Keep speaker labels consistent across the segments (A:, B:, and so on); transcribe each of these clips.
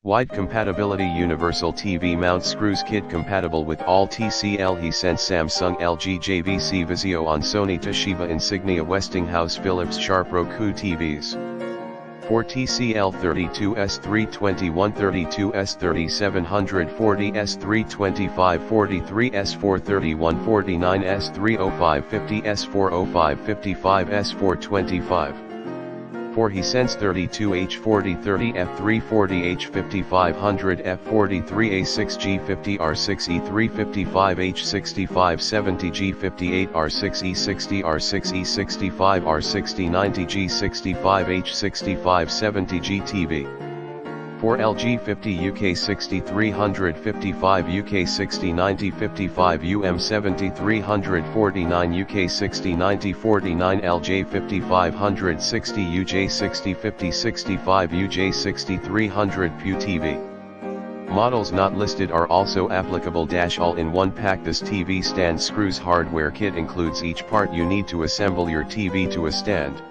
A: Wide compatibility universal TV mount screws kit compatible with all TCL Hisense Samsung LG JVC Vizio on Sony Toshiba Insignia Westinghouse Philips Sharp Roku TVs. For TCL 32S321 32S3740 S32543 S43149 S30550 S40555 S425. For Hisense 32H4030 F340H5500 F43A6G50 R6E355 H6570 G58 R6E60 R6E65 R6090 G65 H6570 GTV. For LG 50 UK 6355 UK 6090 55 7349 UK 6090 49 LJ 5560 UJ 6050 65 UJ 6300 PU TV. Models not listed are also applicable. All-in-one pack. This TV stand screws hardware kit includes each part you need to assemble your TV to a stand.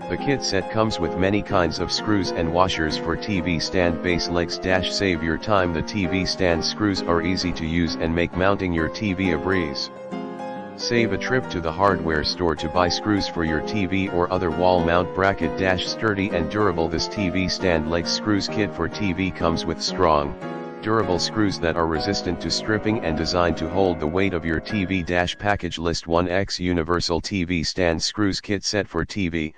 A: The kit set comes with many kinds of screws and washers for TV stand base legs. Save your time. The TV stand screws are easy to use and make mounting your TV a breeze. Save a trip to the hardware store to buy screws for your TV or other wall mount bracket. Sturdy and durable. This TV stand leg screws kit for TV comes with strong, durable screws that are resistant to stripping and designed to hold the weight of your TV. Package list 1X Universal TV stand screws kit set for TV,